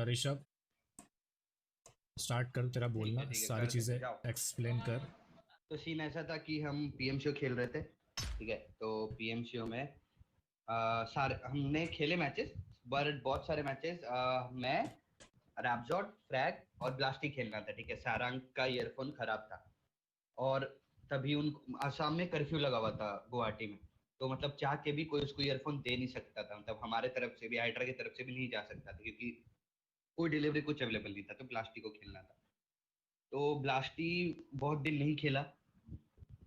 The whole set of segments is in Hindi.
ऋषभ, स्टार्ट कर, तेरा बोलना, ठीक है सारी कर चीज़ें देते जाओ। एक्सप्लेन कर। तो सीन ऐसा था कि हम पीएमसीओ खेल रहे थे। ठीक है, तो पीएमसीओ में सारे हमने खेले मैचेस, बट बहुत सारे मैचेस मैं, रैपजॉट, फ्रैग और ब्लास्टी खेलना था। ठीक है, सारंग का ईयरफोन खराब था, और तभी उन असम में कर्फ्यू लगा हुआ था गुवाहाटी में। तो मतलब चाह के भी कोई उसको ईयरफोन दे नहीं सकता था, मतलब हमारे तरफ से भी, हाइड्रा की तरफ से भी नहीं जा सकता था, क्योंकि कोई डिलीवरी कुछ अवेलेबल नहीं था, तो ब्लास्टी को खेलना था। तो ब्लास्टी बहुत दिन नहीं खेला,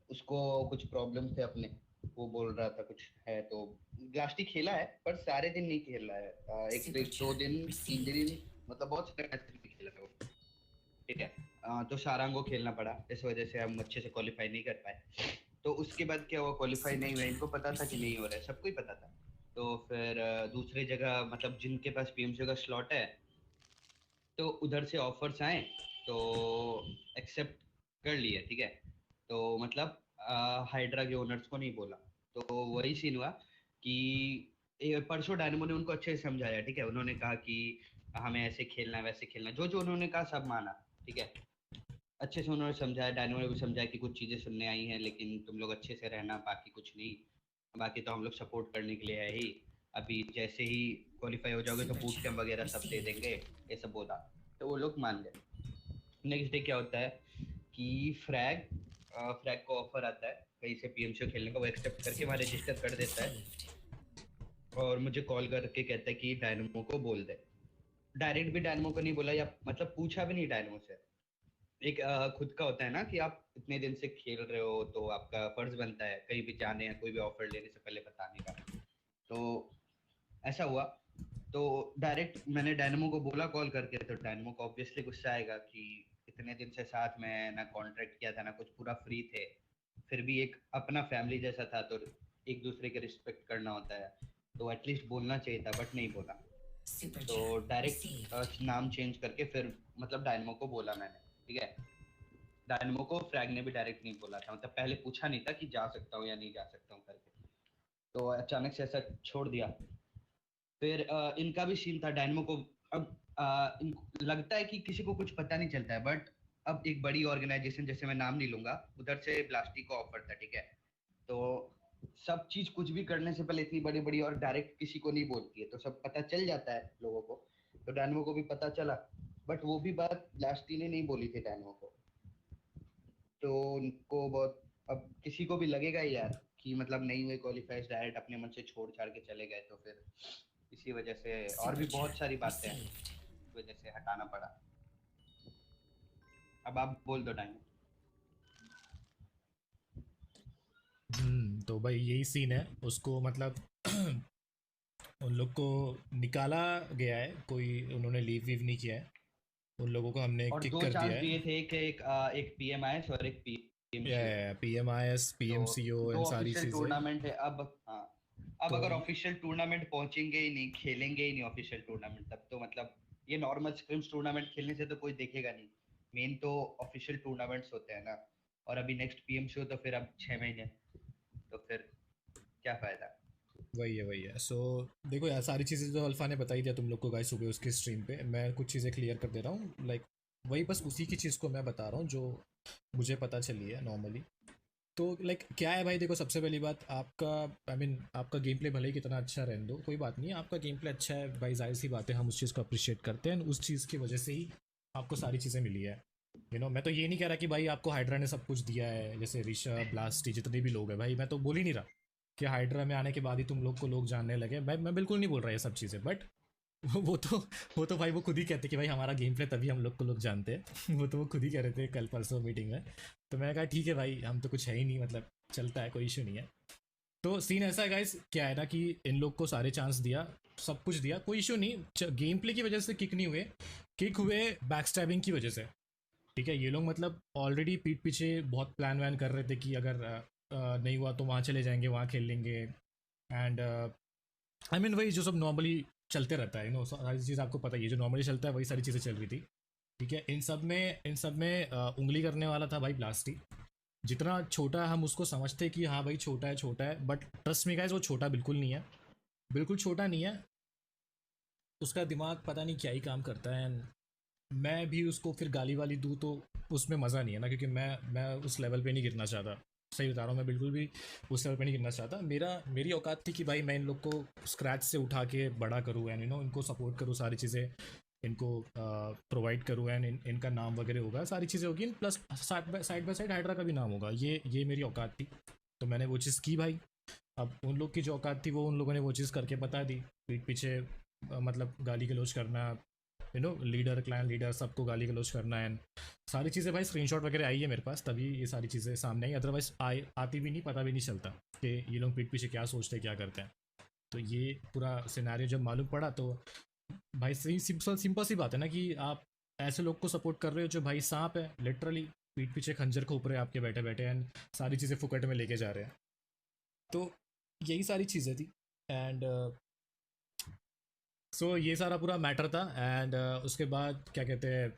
उसको कुछ प्रॉब्लम थे अपने, वो बोल रहा था कुछ है, तो ब्लास्टी खेला है पर सारे दिन नहीं खेल रहा है। एक एक दो दिन, तीन दिन, मतलब बहुत सारे मैच नहीं खेला था वो। ठीक है, तो सारंग को खेलना पड़ा, इस वजह से हम अच्छे से क्वालिफाई नहीं कर पाए। तो उसके बाद क्या हुआ, क्वालिफाई नहीं हुआ, इनको पता था कि नहीं हो रहा है, सबको ही पता था। तो फिर दूसरी जगह, मतलब जिनके पास पीएमसी का स्लॉट है, तो उधर से ऑफर्स आए, तो एक्सेप्ट कर लिए। ठीक है, तो मतलब हाइड्रा के ओनर्स को नहीं बोला। तो वही सीन हुआ कि परसों डायनेमो ने उनको अच्छे से समझाया। ठीक है, उन्होंने कहा कि हमें ऐसे खेलना है, वैसे खेलना है, जो जो उन्होंने कहा सब माना। ठीक है, अच्छे से उन्होंने समझाया, डायनेमो ने भी समझाया कि कुछ चीजें सुनने आई हैं, लेकिन तुम लोग अच्छे से रहना, बाकी कुछ नहीं। बाकी तो हम लोग सपोर्ट करने के लिए है ही। अभी जैसे ही क्वालिफाई हो जाओगे तो बूट कैम्प वगैरह सब दे देंगे, ये सब बोला। तो वो लोग मान गए। नेक्स्ट डे क्या होता है कि फ्रैग फ्रैग को ऑफर आता है कहीं से पीएमसीओ खेलने का, वो एक्सेप्ट करके वहाँ रजिस्टर कर देता है, और मुझे कॉल करके कहता है कि डायनमो को बोल दे। डायरेक्ट भी डायनमो को नहीं बोला, या मतलब पूछा भी नहीं डायनमो से। एक खुद का होता है ना कि आप इतने दिन से खेल रहे हो, तो आपका फर्ज बनता है कहीं भी जाने या कोई भी ऑफर लेने से पहले बताने का। तो ऐसा हुआ। तो डायरेक्ट मैंने डायनमो को बोला कॉल करके, तो डायनमो को ऑब्वियसली गुस्सा आएगा कि इतने दिन से साथ में ना कॉन्ट्रैक्ट किया था ना कुछ, पूरा फ्री थे, फिर भी एक अपना फैमिली जैसा था, तो एक दूसरे के रिस्पेक्ट करना होता है, तो एटलीस्ट बोलना चाहिए था, बट नहीं बोला। तो डायरेक्ट नाम चेंज करके फिर मतलब डायनमो को बोला मैंने। ठीक है, डायनमो को फ्रैग ने भी डायरेक्ट नहीं बोला था, मतलब पहले पूछा नहीं था कि जा सकता हूँ या नहीं जा सकता हूँ करके, तो अचानक से ऐसा छोड़ दिया। फिर इनका भी सीन था डायनमो को। अब इनको लगता है कि किसी को कुछ पता नहीं चलता है, बट अब एक बड़ी ऑर्गेनाइजेशन, जैसे मैं नाम नहीं लूंगा, उधर से ब्लास्टी को ऑफर था। ठीक है, तो सब चीज कुछ भी करने से पहले इतनी बड़ी बड़ी और डायरेक्ट किसी को नहीं बोलती है, तो सब पता चल जाता है लोगों को। तो डायनमो को भी पता चला, बट वो भी बात ब्लास्टी ने नहीं बोली थी डायनमो को। तो उनको बहुत, अब किसी को भी लगेगा ही यार कि मतलब नहीं हुए क्वालिफाई, डायरेक्ट अपने मन से छोड़ छाड़ के चले गए, तो फिर इसी वजह से, और भी बहुत सारी बातें हैं, इस वजह से हटाना पड़ा। अब आप बोल दो टाइम। तो भाई यही सीन है, उसको मतलब उन लोग को निकाला गया है, कोई उन्होंने लीव वीव नहीं किया है, उन लोगों को हमने और किक दो कर चांस दिया है। दिए थे कि एक पीएमआईएस और एक PMCO. P M I S, P तो एम सी ओ दो एंड सारी ऑफिशियल चीज़ें। टूर्नामेंट है अब। हाँ, अब तो अगर ऑफिशियल टूर्नामेंट पहुंचेंगे ही नहीं, खेलेंगे ही नहीं ऑफिशियल टूर्नामेंट, तब तो मतलब ये नॉर्मल स्क्रिम्स टूर्नामेंट खेलने से तो कोई देखेगा नहीं। मेन तो ऑफिशियल टूर्नामेंट्स होते हैं ना। और अभी नेक्स्ट पीएमसीओ तो फिर अब 6 महीने, तो फिर क्या फायदा। वही है सो देखो यार, सारी चीज़ें जो अल्फा ने बताई दिया तुम लोग को गाइस सुबह उसकी स्ट्रीम पे, मैं कुछ चीज़ें क्लियर कर दे रहा हूँ, लाइक वही बस उसी की चीज़ को मैं बता रहा हूँ जो मुझे पता चली है नॉर्मली। तो लाइक क्या है भाई, देखो सबसे पहली बात, आपका आई मीन आपका गेम प्ले भले ही कितना अच्छा रहने दो, कोई बात नहीं, आपका गेम प्ले अच्छा है भाई, जाहिर सी बात है, हम उस चीज़ को अप्रिशिएट करते हैं, उस चीज़ की वजह से ही आपको सारी चीज़ें मिली है। मैं तो ये नहीं कह रहा कि भाई आपको हाइड्रा ने सब कुछ दिया है, जैसे ऋषभ, ब्लास्टी, जितने भी लोग हैं भाई, मैं तो बोल ही नहीं रहा कि हाइड्रा में आने के बाद ही तुम लोग को लोग जानने लगे, मैं बिल्कुल नहीं बोल रहा ये सब चीज़ें, बट वो तो वो तो भाई वो खुद ही कहते कि भाई हमारा गेम प्ले तभी हम लोग को लोग जानते हैं वो तो वो खुद ही कह रहे थे कल परसों मीटिंग में। तो मैंने कहा ठीक है भाई, हम तो कुछ है ही नहीं, मतलब चलता है, कोई इशू नहीं है। तो सीन ऐसा है गाइस, क्या है ना कि इन लोग को सारे चांस दिया, सब कुछ दिया, कोई इशू नहीं, गेम प्ले की वजह से किक नहीं हुए, किक हुए बैक स्टैबिंग की वजह से। ठीक है, ये लोग मतलब ऑलरेडी पीठ पीछे बहुत प्लान वैन कर रहे थे कि अगर नहीं हुआ तो वहाँ चले जाएंगे, वहाँ खेल लेंगे, एंड आई मीन वही जो सब नॉर्मली चलते रहता है, सारी चीज़ आपको पता ही है, जो नॉर्मली चलता है वही सारी चीज़ें चल रही थी। ठीक है, इन सब में उंगली करने वाला था भाई ब्लास्टी। जितना छोटा हम उसको समझते कि हाँ भाई छोटा है, बट ट्रस्ट मी गाइस वो छोटा बिल्कुल नहीं है, बिल्कुल छोटा नहीं है। उसका दिमाग पता नहीं क्या ही काम करता है, एंड मैं भी उसको फिर गाली वाली दूँ तो उसमें मज़ा नहीं है ना, क्योंकि मैं उस लेवल पे नहीं गिरना चाहता। सही बता रहा हूँ, मैं बिल्कुल भी उस लेवल पे नहीं गिरना चाहता। मेरी औकात थी कि भाई मैं इन लोग को स्क्रैच से उठा के बड़ा करूँ, एंड इनको सपोर्ट करूँ, सारी चीज़ें इनको प्रोवाइड करूँ, एंड इनका नाम वगैरह होगा, सारी चीज़ें होगी, plus side by side hydra का भी नाम होगा। ये मेरी औकात थी, तो मैंने वो चीज़ की भाई। अब उन लोग की जो औकात थी वो उन लोगों ने वो चीज़ करके बता दी, पीठ पीछे मतलब गाली गलौज करना, लीडर, क्लैन लीडर, सबको गाली गलौज करना, एंड सारी चीज़ें भाई स्क्रीनशॉट वगैरह आई है मेरे पास, तभी ये सारी चीज़ें सामने आई, अदरवाइज आती भी नहीं, पता भी नहीं चलता कि ये लोग पीठ पीछे क्या सोचते हैं, क्या करते हैं। तो ये पूरा सिनेरियो जब मालूम पड़ा तो भाई सही सिंपल सिंपल सी बात है ना कि आप ऐसे लोग को सपोर्ट कर रहे हो जो भाई सांप है, लिटरली पीठ पीछे खंजर खोप रहे हैं आपके बैठे बैठे, एंड सारी चीज़ें फुकट में लेके जा रहे हैं। तो यही सारी चीज़ें थी, एंड सो ये सारा पूरा मैटर था। एंड उसके बाद क्या कहते हैं,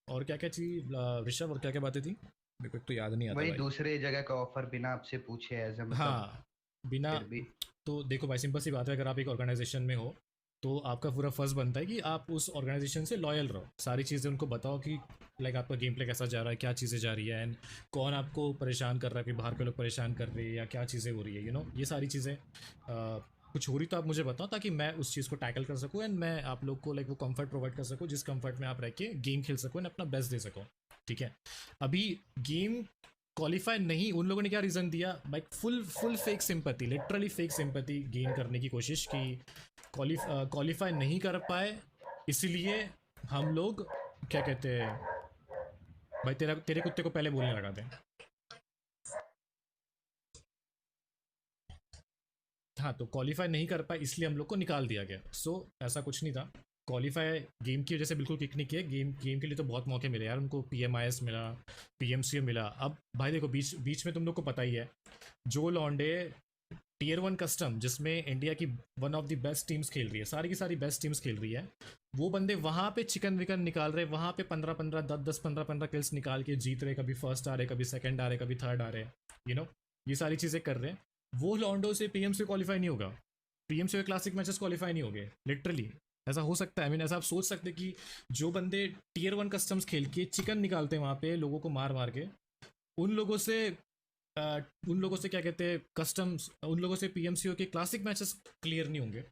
और क्या क्या चीज ऋषभ, और क्या क्या बातें थी, मेरे को एक तो याद नहीं आता वही भाई। दूसरे जगह का ऑफर बिना आपसे पूछे एज ए मतलब हाँ, बिना, फिर भी। तो देखो भाई सिंपल सी बात है, अगर आप एक ऑर्गेनाइजेशन में हो तो आपका पूरा फर्ज बनता है कि आप उस ऑर्गेनाइजेशन से लॉयल रहो, सारी चीज़ें उनको बताओ कि लाइक आपका गेम प्ले कैसा जा रहा है, क्या चीज़ें जा रही है, एंड कौन आपको परेशान कर रहा है, कि बाहर के लोग परेशान कर रहे हैं या क्या चीज़ें हो रही है, ये सारी चीज़ें कुछ हो रही तो आप मुझे बताओ, ताकि मैं उस चीज़ को टैकल कर सकूँ, एंड मैं आप लोग को लाइक वो कंफर्ट प्रोवाइड कर सकूँ, जिस कंफर्ट में आप रह के गेम खेल सको एंड अपना बेस्ट दे सको। ठीक है, अभी गेम क्वालिफाई नहीं, उन लोगों ने क्या रीज़न दिया भाई, full full fake sympathy, literally fake sympathy gain करने की कोशिश की, क्वालिफाई नहीं कर पाए, इसलिए हम लोग क्या कहते हैं, भाई तेरा तेरे कुत्ते को पहले बोलने लगा थे। हाँ, तो क्वालिफाई नहीं कर पाए इसलिए हम लोग को निकाल दिया गया। ऐसा कुछ नहीं था, क्वालिफाई गेम की वजह से बिल्कुल किक नहीं किया, गेम गेम के लिए तो बहुत मौके मिले यार उनको, PMIS मिला, PMCO मिला। अब भाई देखो, बीच बीच में तुम लोग को पता ही है, जो लॉन्डे Tier 1 कस्टम जिसमें इंडिया की one of the best teams खेल रही है, सारी की सारी बेस्ट टीम्स खेल रही है, वो बंदे वहाँ पे चिकन विकन निकाल रहे, वहाँ पे 15-15, 10-10, 15-15 किल्स निकाल के जीत रहे, कभी फर्स्ट आ रहे, कभी सेकंड आ रहे, कभी थर्ड आ रहे, ये सारी चीज़ें कर रहे हैं। वो लॉन्डो से PMC क्वालिफाई नहीं होगा, PMC के क्लासिक मैचेस क्वालिफाई नहीं होंगे, लिटरली ऐसा हो सकता है। आई मीन ऐसा आप सोच सकते हैं कि जो बंदे Tier 1 कस्टम्स खेल के चिकन निकालते हैं वहाँ पे लोगों को मार मार के, उन लोगों से उन लोगों से क्या कहते हैं कस्टम्स, उन लोगों से PMCO के क्लासिक मैचेस क्लियर नहीं होंगे।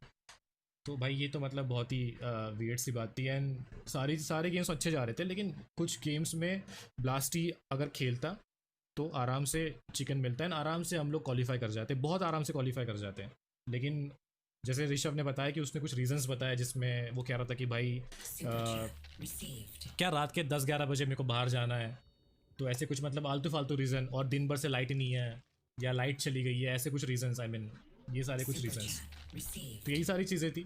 तो भाई ये तो मतलब बहुत ही वियर्ड सी बात थी, एंड सारे गेम्स अच्छे जा रहे थे, लेकिन कुछ गेम्स में ब्लास्टी अगर खेलता तो आराम से चिकन मिलता है, आराम से हम लोग क्वालिफाई कर जाते हैं, बहुत आराम से क्वालिफाई कर जाते हैं। लेकिन जैसे ऋषभ ने बताया कि उसने कुछ रीजंस बताया, जिसमें वो कह रहा था कि भाई क्या रात के 10-11 बजे मेरे को बाहर जाना है, तो ऐसे कुछ मतलब आलतू फालतू रीज़न, और दिन भर से लाइट नहीं है या लाइट चली गई है, ऐसे कुछ रीजंस, आई मीन ये सारे कुछ रीजंस। तो यही सारी चीज़ें थी,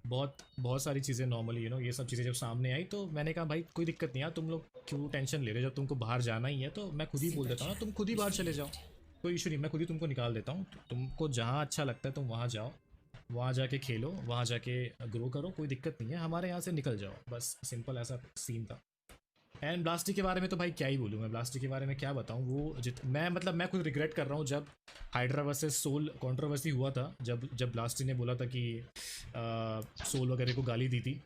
बहुत बहुत सारी चीज़ें नॉर्मली ये सब चीज़ें जब सामने आई तो मैंने कहा भाई कोई दिक्कत नहीं यार, तुम लोग क्यों टेंशन ले रहे हो, जब तुमको बाहर जाना ही है तो मैं खुद ही बोल देता हूँ ना, तुम खुद ही बाहर चले जाओ, कोई इशू नहीं, मैं खुद ही तुमको निकाल देता हूँ, तुमको जहाँ अच्छा लगता है तुम वहाँ जाओ, वहाँ जाके खेलो, वहाँ जाके ग्रो करो, कोई दिक्कत नहीं है, हमारे यहाँ से निकल जाओ, बस सिंपल ऐसा सीन था। एंड ब्लास्टी के बारे में तो भाई क्या ही बोलूँ मैं, ब्लास्टी के बारे में क्या बताऊँ, वो मैं मतलब मैं खुद रिग्रेट कर रहा हूँ, जब हाइड्रा वर्सेस सोल कंट्रोवर्सी हुआ था, जब जब ब्लास्टी ने बोला था कि सोल वगैरह को गाली दी थी,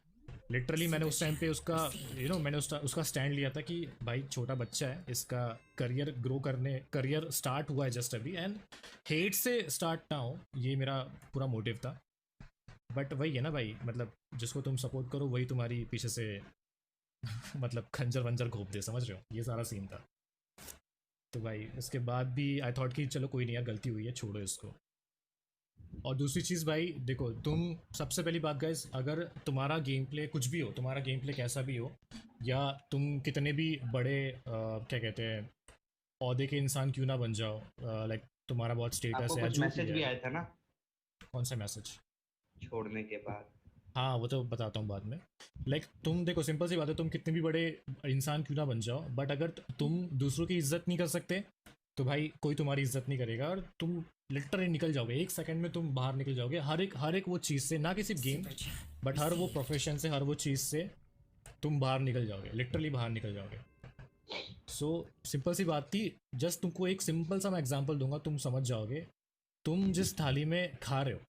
लिटरली मैंने उस टाइम पे उसका मैंने उसका स्टैंड लिया था कि भाई छोटा बच्चा है, इसका करियर स्टार्ट हुआ है जस्ट अभी, एंड हेट से स्टार्ट ना हो, ये मेरा पूरा मोटिव था। बट वही है ना भाई, मतलब जिसको तुम सपोर्ट करो वही तुम्हारी पीछे से मतलब खंजर वंजर घोप दे, समझ रहे हो, ये सारा सीन था। तो भाई उसके बाद भी आई थॉट कि चलो कोई नहीं यार, गलती हुई है, छोड़ो इसको। और दूसरी चीज़ भाई देखो, तुम सबसे पहली बात गाइस, अगर तुम्हारा गेम प्ले कुछ भी हो, तुम्हारा गेम प्ले कैसा भी हो, या तुम कितने भी बड़े क्या कहते हैं औहदे के इंसान क्यों ना बन जाओ, लाइक तुम्हारा बहुत स्टेटस आपको है या कुछ जो भी मैसेज है। भी आया था ना कौन सा मैसेज? छोड़ने के बाद? हाँ वो तो बताता हूँ बाद में। लाइक तुम देखो, सिंपल सी बात है, तुम कितने भी बड़े इंसान क्यों ना बन जाओ, बट अगर तुम दूसरों की इज्जत नहीं कर सकते तो भाई कोई तुम्हारी इज्जत नहीं करेगा, और तुम लिटरली निकल जाओगे, एक सेकंड में तुम बाहर निकल जाओगे, हर एक वो चीज़ से, ना कि सिर्फ गेम, बट हर वो प्रोफेशन से, हर वो चीज़ से तुम बाहर निकल जाओगे, लिटरली बाहर निकल जाओगे। सो सिंपल सी बात थी, जस्ट तुमको एक सिंपल सा मैं एग्जांपल दूंगा, तुम समझ जाओगे। तुम जिस थाली में खा रहे हो,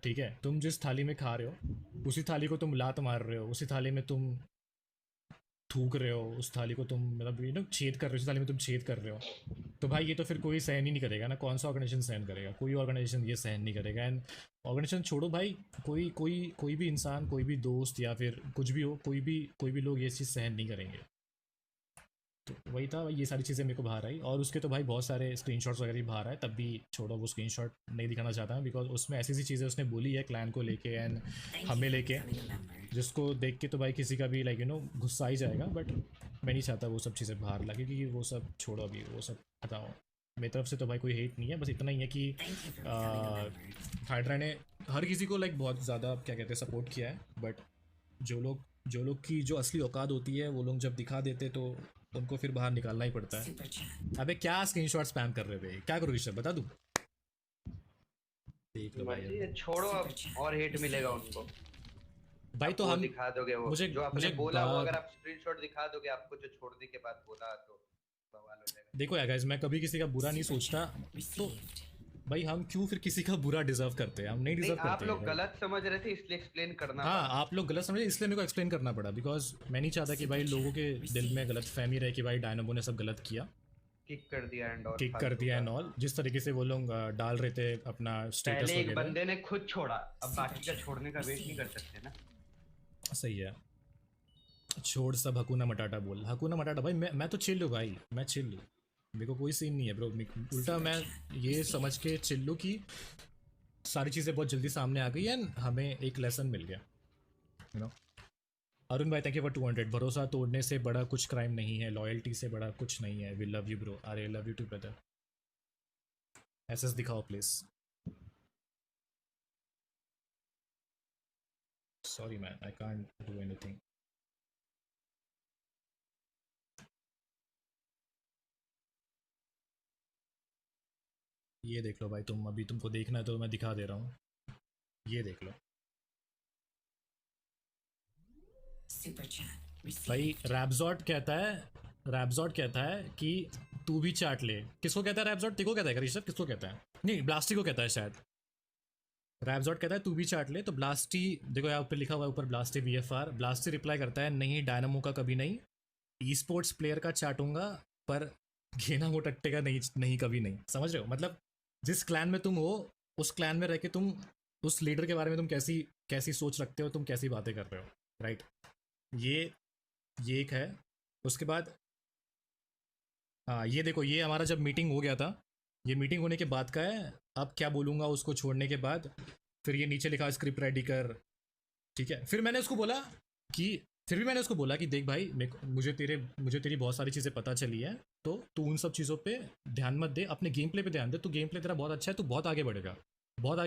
ठीक है, तुम जिस थाली में खा रहे हो उसी थाली को तुम लात मार रहे हो, उसी थाली में तुम थूक रहे हो, उस थाली को तुम मतलब छेद कर रहे हो, उस थाली में तुम छेद कर रहे हो, तो भाई ये तो फिर कोई सहन ही नहीं करेगा ना। कौन सा ऑर्गेनाइजेशन सहन करेगा? कोई ऑर्गेनाइजेशन ये सहन नहीं करेगा। एंड ऑर्गेनाइजेशन छोड़ो भाई, कोई भी इंसान, कोई भी दोस्त या फिर कुछ भी हो, कोई भी लोग ये चीज़ सहन नहीं करेंगे। तो वही था भाई, ये सारी चीज़ें मेरे को बाहर आई, और उसके तो भाई बहुत सारे स्क्रीनशॉट्स वगैरह भी बाहर आए, तब भी छोड़ो, वो स्क्रीनशॉट नहीं दिखाना चाहता मैं, बिकॉज उसमें ऐसी ऐसी चीज़ें उसने बोली है क्लैन को लेके एंड हमें लेके, जिसको देख के तो भाई किसी का भी लाइक गुस्सा ही जाएगा। बट मैं नहीं चाहता वो सब चीज़ें बाहर ला, क्योंकि वो सब छोड़ो, अभी वो सब हटाओ। मेरी तरफ से तो भाई कोई हेट नहीं है, बस इतना ही है कि हाइड्रा ने हर किसी को लाइक बहुत ज़्यादा क्या कहते हैं सपोर्ट किया है, बट जो लोग की जो असली औकात होती है वो लोग जब दिखा देते तो उनको फिर बाहर निकालना ही पड़ता है। अबे क्या स्क्रीनशॉट स्पैम कर रहे थे, क्या करूँ ऋषभ, बता दूँ? देख लो भाई, ये छोड़ो, अब और हेट मिलेगा उनको भाई तो वो हम दिखा दोगे, वो मुझे जो आपने मुझे बोला वो अगर आप स्क्रीनशॉट दिखा दोगे आपको जो छोड़ने के बाद बोला तो बवाल हो जाएगा। देखो यार गाइस, मैं कभी किसी का बुरा नहीं सोचता, तो भाई हम क्यों फिर किसी का बुरा डिजर्व करते हैं? हम नहीं डिजर्व करते। आप लोग गलत समझ रहे थे इसलिए एक्सप्लेन करना हाँ, पड़ा। आप लोग गलत समझे इसलिए मेरे को एक्सप्लेन करना पड़ा, बिकॉज मैं नहीं चाहता कि भाई लोगों के दिल में गलत फहमी रहे कि भाई डायनामो ने सब गलत किया, किक कर दिया एंड ऑल, किक कर दिया एंड ऑल, जिस तरीके से वो लोग डाल रहे थे अपना स्टेटस पहले एक वगैरह। बंदे ने खुद छोड़ा, अब बाकी का छोड़ने का वेट नहीं कर सकते ना। सही है, छोड़ सब हकुना मटाटा बोल, हकुना मटाटा भाई, मैं तो चिल हूँ भाई, मैं चिल हूँ, मेरे को कोई सीन नहीं है ब्रो। उल्टा मैं ये समझ के चिल हूँ कि सारी चीज़ें बहुत जल्दी सामने आ गई एंड हमें एक लेसन मिल गया, यू नो। अरुण भाई थैंक यू फॉर 200। भरोसा तोड़ने से बड़ा कुछ क्राइम नहीं है, लॉयल्टी से बड़ा कुछ नहीं है। We love you bro. अरे love you too brother. SS दिखाओ please. Sorry man, I can't do anything. ये देख लो भाई, तुम अभी तुमको देखना है तो मैं दिखा दे रहा हूँ, ये देख लो भाई। रैपजॉट कहता है कि तू भी चाट ले। किसको कहता है रैपजॉट? तेको कहता है ऋषभ? किसको कहता है? नहीं, ब्लास्टी को कहता है शायद। रैपजॉट कहता है तू भी चाट ले, तो ब्लास्टी देखो यहाँ ऊपर लिखा हुआ है, ऊपर ब्लास्टी VFR। ब्लास्टी रिप्लाई करता है नहीं, डायनामो का कभी नहीं, ई स्पोर्ट्स प्लेयर का चाटूंगा पर घेना वो टट्टे का नहीं, नहीं कभी नहीं। समझ रहे हो? मतलब जिस क्लैन में तुम हो उस क्लैन में रह के तुम उस लीडर के बारे में तुम कैसी कैसी सोच रखते हो, तुम कैसी बातें कर रहे हो, राइट? ये एक है। उसके बाद हाँ, ये देखो, ये हमारा जब मीटिंग हो गया था, ये मीटिंग होने के बाद का है। अब क्या बोलूँगा उसको छोड़ने के बाद, फिर ये नीचे लिखा स्क्रिप्ट रेडी कर, ठीक है। फिर मैंने उसको बोला कि फिर भी मैंने उसको बोला कि देख भाई, मुझे तेरी बहुत सारी चीज़ें पता चली है, तो तू उन सब चीज़ों पे ध्यान मत दे, अपने गेम प्ले पे ध्यान दे। तू गेम प्ले तेरा बहुत अच्छा है, तू बहुत आगे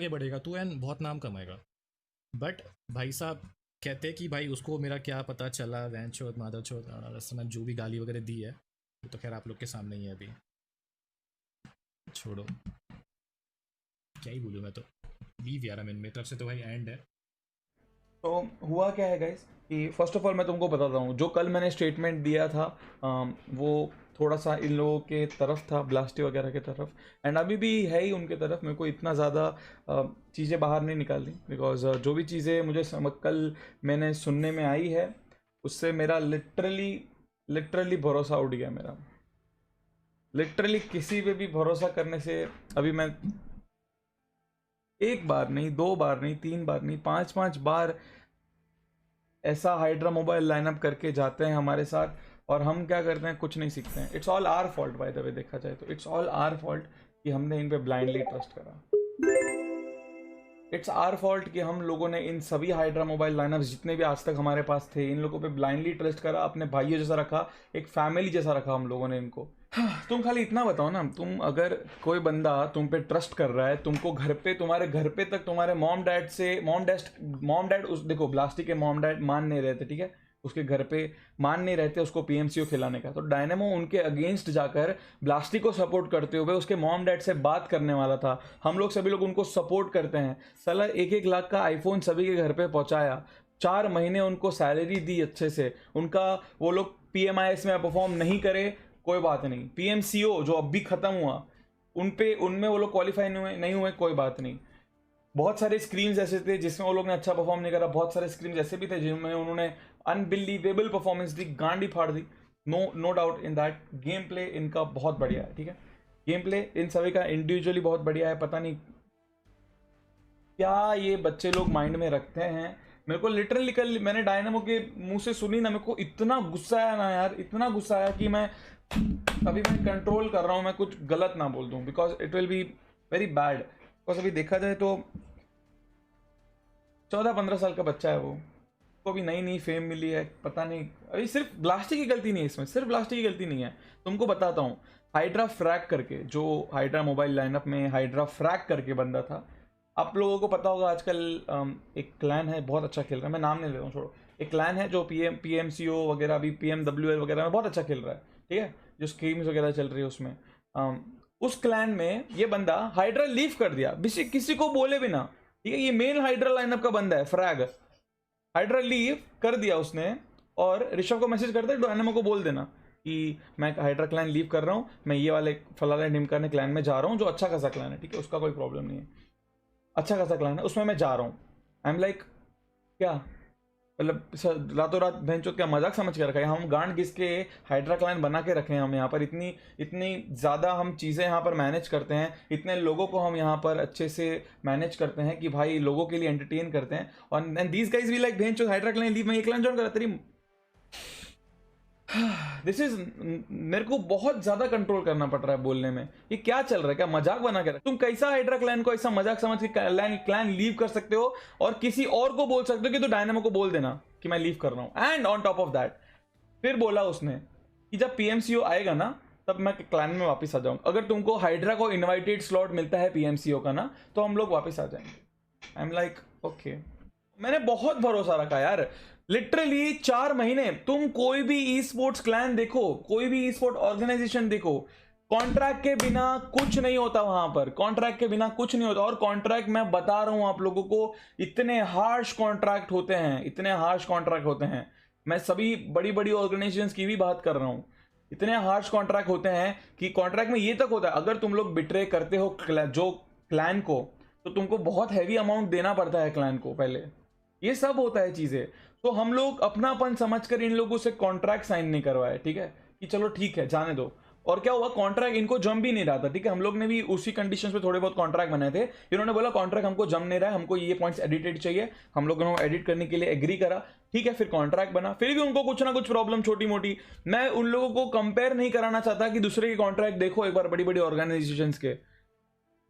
बढ़ेगा तू, एंड बहुत नाम कमाएगा। बट भाई साहब कहते कि भाई उसको मेरा क्या पता चला, वैन चोत माधव चोत जो भी गाली वगैरह दी है, वो तो खैर आप लोग के सामने ही है अभी, छोड़ो, क्या ही बोलूँ मैं तो। लीव यार, मेरी तरफ से तो भाई एंड है। तो हुआ क्या है गाइस कि फर्स्ट ऑफ ऑल मैं तुमको बताता हूँ, जो कल मैंने स्टेटमेंट दिया था वो थोड़ा सा इन लोगों के तरफ था, ब्लास्टी वगैरह के तरफ, एंड अभी भी है ही उनके तरफ। मेरे को इतना ज़्यादा चीज़ें बाहर नहीं निकालनी, बिकॉज जो भी चीज़ें मुझे कल मैंने सुनने में आई है उससे मेरा लिटरली भरोसा उठ गया मेरा। लिटरली किसी पे भी भरोसा करने से अभी मैं एक बार नहीं, दो बार नहीं, तीन बार नहीं, पांच बार ऐसा हाइड्रा मोबाइल लाइनअप करके जाते हैं हमारे साथ, और हम क्या करते हैं? कुछ नहीं सीखते हैं। It's all our fault by the way, देखा जाए तो इट्स ऑल आवर फॉल्ट कि हमने इन पे ब्लाइंडली ट्रस्ट करा। इट्स आवर फॉल्ट कि हम लोगों ने इन सभी हाइड्रा मोबाइल लाइनअप जितने भी आज तक हमारे पास थे, इन लोगों पे ब्लाइंडली ट्रस्ट करा, अपने भाइयों जैसा रखा, एक फैमिली जैसा रखा हम लोगों ने इनको। तुम खाली इतना बताओ ना, तुम अगर कोई बंदा तुम पे ट्रस्ट कर रहा है, तुमको घर पे, तुम्हारे घर पे तक तुम्हारे मॉम डैड उस देखो ब्लास्टी के मॉम डैड मान नहीं रहे थे, ठीक है, उसके घर पे मान नहीं रहते उसको PMCO खिलाने का, तो डायनेमो उनके अगेंस्ट जाकर ब्लास्टी को सपोर्ट करते हुए उसके मॉम डैड से बात करने वाला था। हम लोग सभी लोग उनको सपोर्ट करते हैं। साला 1-1 लाख का आईफोन सभी के घर पे पहुंचाया, 4 महीने उनको सैलरी दी अच्छे से, उनका वो लोग PMIS में परफॉर्म नहीं करे कोई बात नहीं, PMCO जो अब भी खत्म हुआ उनमें वो लोग क्वालिफाई नहीं हुए कोई बात नहीं, बहुत सारे स्क्रीम्स ऐसे थे जिसमें वो लोग ने अच्छा परफॉर्म नहीं करा, बहुत सारे स्क्रीम्स ऐसे भी थे जिनमें उन्होंने अनबिलीवेबल परफॉर्मेंस दी, गांडी फाड़ दी। No doubt in that. Game play इनका बहुत बढ़िया है, ठीक है, गेम प्ले इन सभी का इंडिविजुअली बहुत बढ़िया है। पता नहीं क्या ये बच्चे लोग माइंड में रखते हैं। मेरे को लिटरली कल मैंने डायनामो के मुंह से सुनी ना, मेरे को इतना गुस्सा आया ना यार, इतना गुस्सा आया कि मैं अभी मैं कंट्रोल कर रहा हूँ मैं कुछ गलत ना बोल दूँ, because it will be very bad. Because अभी देखा जाए तो 14-15 साल का बच्चा है वो, को भी नई नई फेम मिली है। पता नहीं, अभी सिर्फ ब्लास्टी की गलती नहीं है इसमें, सिर्फ ब्लास्टी की गलती नहीं है। तुमको बताता हूँ, हाइड्रा फ्रैक करके, जो हाइड्रा मोबाइल लाइनअप में हाइड्रा फ्रैक करके बंदा था, आप लोगों को पता होगा आजकल एक क्लैन है बहुत अच्छा खेल रहा है, मैं नाम नहीं ले रहा हूँ, छोड़ो। एक क्लैन है जो PMCO वगैरह, अभी PMWL वगैरह में बहुत अच्छा खेल रहा है, ठीक है, जो स्कीम्स वगैरह चल रही है उसमें। उस क्लैन में ये बंदा हाइड्रा लीव कर दिया, किसी को बोले बिना, ठीक है। ये मेन हाइड्रा लाइनअप का बंदा है, फ्रैग। हाइड्रा लीव कर दिया उसने, और ऋषभ को मैसेज करते डायनामो को बोल देना कि मैं हाइड्रा क्लैन लीव कर रहा हूँ, मैं ये वाले फलाना ढिमकाने क्लैन में जा रहा हूँ, जो अच्छा खासा क्लैन है, ठीक है, उसका कोई प्रॉब्लम नहीं है, अच्छा खासा क्लैन है, उसमें मैं जा रहा हूँ। आई एम लाइक क्या मतलब रातों रात भैंचोद क्या मजाक समझ के रखा है? हम गांड घिस के हाइड्रा क्लैन बना के रखे हैं, हम यहाँ पर इतनी इतनी ज़्यादा हम चीज़ें यहाँ पर मैनेज करते हैं, इतने लोगों को हम यहाँ पर अच्छे से मैनेज करते हैं कि भाई लोगों के लिए एंटरटेन करते हैं। और एंड दीज गाइज भी लाइक भैंचोद हाइड्रा क्लैन लीव, मैं ये क्लैन ज्वाइन करा तेरी दिस इज, मेरे को बहुत ज्यादा कंट्रोल करना पड़ रहा है बोलने में। ये क्या चल रहा है? क्या मजाक बना के तुम कैसा हाइड्रा क्लैन को ऐसा मजाक समझ के क्लैन लीव कर सकते हो, और किसी और को बोल सकते हो कि तो डायनामो को बोल देना कि मैं लीव कर रहा हूं। And on top of that फिर बोला उसने कि जब PMCO आएगा ना तब मैं क्लैन में वापस आ जाऊंगा, अगर तुमको हाइड्रा को इन्वाइटेड स्लॉट मिलता है PMCO का ना तो हम लोग वापस आ जाएंगे। आई एम लाइक ओके, मैंने बहुत भरोसा रखा यार, लिटरली 4 महीने। तुम कोई भी ई स्पोर्ट्स क्लैन देखो, कोई भी ई स्पोर्ट ऑर्गेनाइजेशन देखो, कॉन्ट्रैक्ट के बिना कुछ नहीं होता वहां पर, कॉन्ट्रैक्ट के बिना कुछ नहीं होता। और कॉन्ट्रैक्ट मैं बता रहा हूं आप लोगों को, इतने हार्श कॉन्ट्रैक्ट होते हैं, इतने हार्श कॉन्ट्रैक्ट होते हैं। मैं सभी बड़ी बड़ी ऑर्गेनाइजेशंस की भी बात कर रहा हूं, इतने हार्श कॉन्ट्रैक्ट होते हैं कि कॉन्ट्रैक्ट में ये तक होता है अगर तुम लोग बिट्रे करते हो जो क्लैन को, तो तुमको बहुत हैवी अमाउंट देना पड़ता है क्लैन को पहले। ये सब होता है चीजें। तो हम लोग अपनापन समझकर इन लोगों से कॉन्ट्रैक्ट साइन नहीं करवाए, ठीक है, कि चलो ठीक है जाने दो। और क्या हुआ, कॉन्ट्रैक्ट इनको जम भी नहीं रहा था, ठीक है। हम लोग ने भी उसी कंडीशंस पे थोड़े बहुत कॉन्ट्रैक्ट बनाए थे। इन्होंने बोला कॉन्ट्रैक्ट हमको जम नहीं रहा है, हमको ये पॉइंट्स एडिटेड चाहिए, हम लोगों ने एडिट करने के लिए एग्री करा, ठीक है। फिर कॉन्ट्रैक्ट बना, फिर भी उनको कुछ ना कुछ प्रॉब्लम छोटी मोटी। मैं उन लोगों को कंपेयर नहीं कराना चाहता कि दूसरे के कॉन्ट्रैक्ट देखो एक बार, बड़ी बड़ी ऑर्गेनाइजेशंस के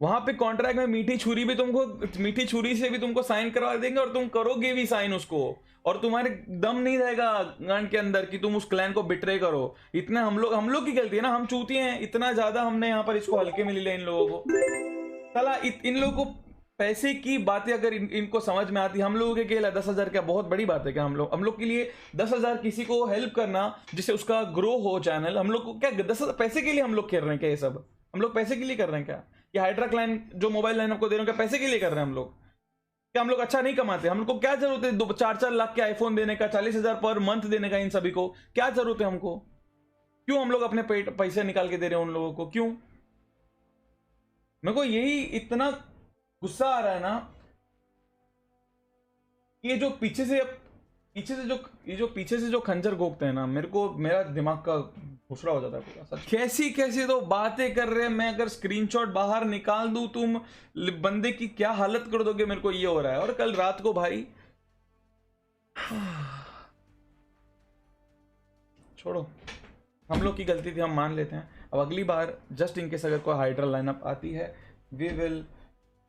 वहां पे कॉन्ट्रैक्ट में मीठी छुरी भी तुमको, मीठी छुरी से भी तुमको साइन करवा देंगे, और तुम करोगे भी साइन उसको, और तुम्हारे दम नहीं रहेगा गांड के अंदर कि तुम उस क्लैन को बिट्रे करो। इतना हम लोग की गलती है ना, हम चूतिए हैं, इतना ज्यादा हमने यहाँ पर इसको हल्के में ले लिया इन लोगों को। साला इन लोगों को पैसे की बातें अगर इनको समझ में आती, हम लोगों के लिए 10,000 क्या बहुत बड़ी बात है क्या? हम लोग के लिए 10,000 किसी को हेल्प करना जिससे उसका ग्रो हो चैनल, हम लोग को क्या 10,000 पैसे के लिए हम लोग खेल रहे हैं क्या? ये सब हम लोग पैसे के लिए कर रहे हैं क्या? ये हाइड्रा क्लैन जो मोबाइल लाइन आपको दे रहे हैं क्या पैसे के लिए कर रहे हैं हम लोग? क्या हम लोग अच्छा नहीं कमाते? हम लोग को क्या जरूरत है 4-4 लाख के आईफोन देने का, 40,000 पर मंथ देने का? इन सभी को क्या जरूरत है हमको? क्यों हम लोग अपने पैसे निकाल के दे रहे हैं उन लोगों को? क्यों? मेरे को यही इतना गुस्सा आ रहा है ना, ये जो पीछे से जो खंजर घोंपते हैं ना, मेरा दिमाग का घुसरा हो जाता है पूरा। सच कैसी कैसी तो बातें कर रहे हैं। मैं अगर स्क्रीनशॉट बाहर निकाल दूं तुम बंदे की क्या हालत कर दोगे, मेरे को ये हो रहा है। और कल रात को भाई छोड़ो, हम लोग की गलती थी, हम मान लेते हैं। अब अगली बार जस्ट इनकेस अगर कोई हाइड्रा लाइनअप आती है, वी विल,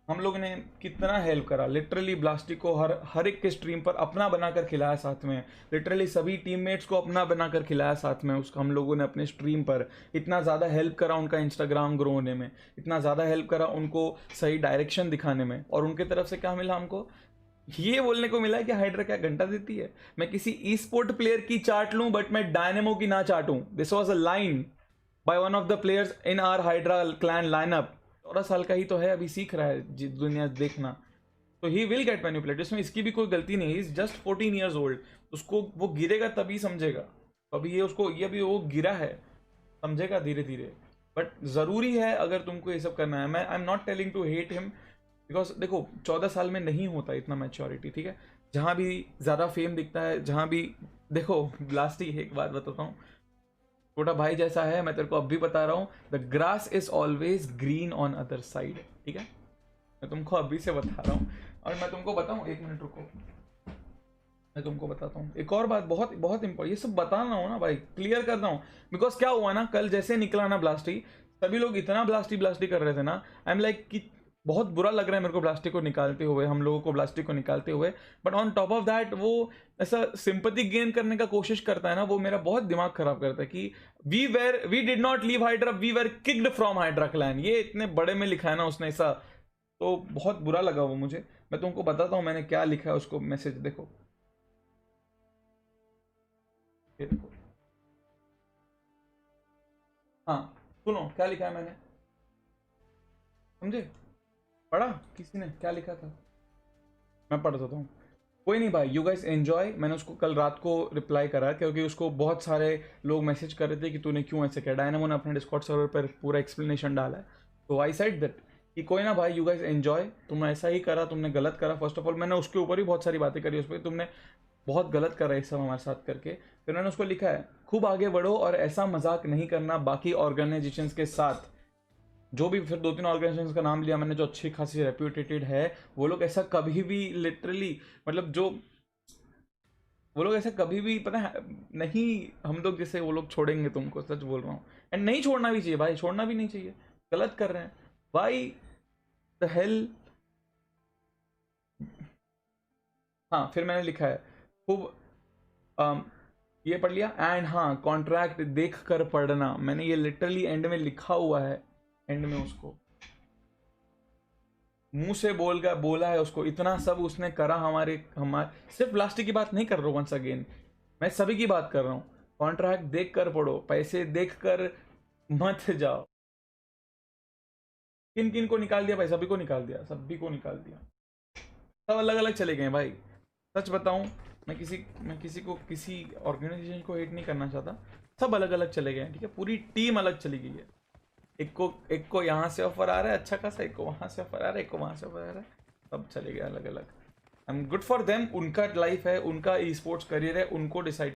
हम लोग ने कितना हेल्प करा लिटरली। ब्लास्टिक को हर एक के स्ट्रीम पर अपना बनाकर खिलाया साथ में, लिटरली सभी टीममेट्स को अपना बनाकर खिलाया साथ में। उसको हम लोगों ने अपने स्ट्रीम पर इतना ज़्यादा हेल्प करा उनका इंस्टाग्राम ग्रो होने में, इतना ज़्यादा हेल्प करा उनको सही डायरेक्शन दिखाने में। और उनके तरफ से क्या मिला हमको? ये बोलने को मिला है कि हाइड्रा क्या घंटा देती है। मैं किसी ई स्पोर्ट प्लेयर की चाट लूं बट मैं डायनेमो की ना चाटूं। This was a line by one of the players in our Hydra clan lineup. 14 साल का ही तो है, अभी सीख रहा है दुनिया देखना, तो ही विल गेट मैनिपुलेटेड। इसमें इसकी भी कोई गलती नहीं है, इज जस्ट 14 ईयर्स ओल्ड। उसको वो गिरेगा तभी समझेगा, अभी ये अभी वो गिरा है, समझेगा धीरे धीरे। बट जरूरी है अगर तुमको ये सब करना है। मैं I am not telling to hate him, because देखो 14 साल में नहीं होता इतना मैच्योरिटी, ठीक है। जहाँ भी ज़्यादा फेम दिखता है, जहाँ भी देखो ब्लास्टी, एक बात बताता हूँ, छोटा भाई जैसा है, मैं तेरे को अब भी बता रहा हूँ, the grass is always green on other side, ठीक है। मैं तुमको अभी से बता रहा हूँ। और मैं तुमको बताऊँ, 1 मिनट रुको, मैं तुमको बताता हूँ एक और बात, बहुत बहुत इंपॉर्टेंट, ये सब बताना हो ना भाई, क्लियर करना हूँ। बिकॉज क्या हुआ ना, कल जैसे निकला ना ब्लास्टी, सभी लोग इतना ब्लास्टी ब्लास्टी कर रहे थे ना, आई एम लाइक कि बहुत बुरा लग रहा है मेरे को ब्लास्टी को निकालते हुए, हम लोगों को ब्लास्टी को निकालते हुए। But on top of that वो ऐसा सिंपैथी गेन करने का कोशिश करता है ना, वो मेरा बहुत दिमाग खराब करता है कि we did not leave Hydra, we were kicked from Hydra clan. ये इतने बड़े में लिखा है ना उसने ऐसा, तो बहुत बुरा लगा वो मुझे। मैं तुमको बताता हूँ मैंने क्या लिखा है उसको, मैसेज देखो, ये देखो। हाँ सुनो क्या लिखा है मैंने, समझे? पढ़ा किसी ने क्या लिखा था? मैं पढ़ देता हूँ। कोई नहीं भाई, यू गाइस एंजॉय। मैंने उसको कल रात को रिप्लाई करा क्योंकि उसको बहुत सारे लोग मैसेज कर रहे थे कि तूने क्यों ऐसे किया। डायनामो ने अपने डिस्कॉर्ड सर्वर पर पूरा एक्सप्लेनेशन डाला है, तो आई सेड दैट कि कोई ना भाई, यू गाइस एंजॉय, तुमने ऐसा ही करा, तुमने गलत करा। फर्स्ट ऑफ ऑल मैंने उसके ऊपर ही बहुत सारी बातें करी, उस पर तुमने बहुत गलत करा ये सब हमारे साथ करके। फिर मैंने उसको लिखा है, खूब आगे बढ़ो और ऐसा मजाक नहीं करना बाकी ऑर्गेनाइजेशंस के साथ, जो भी। फिर 2-3 ऑर्गेनाइजेशंस का नाम लिया मैंने जो अच्छी खासी रेप्यूटेटेड है, वो लोग ऐसा कभी भी लिटरली, मतलब जो वो लोग ऐसा कभी भी, पता है नहीं, हम लोग जैसे वो लोग छोड़ेंगे तुमको, सच बोल रहा हूँ। एंड नहीं छोड़ना भी चाहिए भाई, छोड़ना भी नहीं चाहिए, गलत कर रहे हैं भाई, द हेल। हाँ फिर मैंने लिखा है खूब, ये पढ़ लिया। एंड हाँ, कॉन्ट्रैक्ट देख कर पढ़ना, मैंने ये लिटरली एंड में लिखा हुआ है, एंड में उसको मुंह से बोला है उसको, इतना सब उसने करा हमारे सिर्फ प्लास्टिक की बात नहीं कर रहा हूँ, वंस अगेन मैं सभी की बात कर रहा हूँ। कॉन्ट्रैक्ट देख कर पढ़ो, पैसे देख कर मत जाओ। किन किन को निकाल दिया भाई? सभी को निकाल दिया, सभी को निकाल दिया, सब अलग अलग चले गए भाई। सच बताऊं, मैं किसी को, किसी ऑर्गेनाइजेशन को हेट नहीं करना चाहता, सब अलग अलग चले गए हैं, ठीक है। पूरी टीम अलग चली गई है। एक को यहाँ से ऑफर आ रहा है अच्छा खासा, एक को वहाँ से ऑफर आ रहा है, एक को वहाँ से ऑफर आ रहा है, सब चले गए अलग अलग। I am good for them, उनका लाइफ है, उनका ई स्पोर्ट्स करियर है, उनको डिसाइड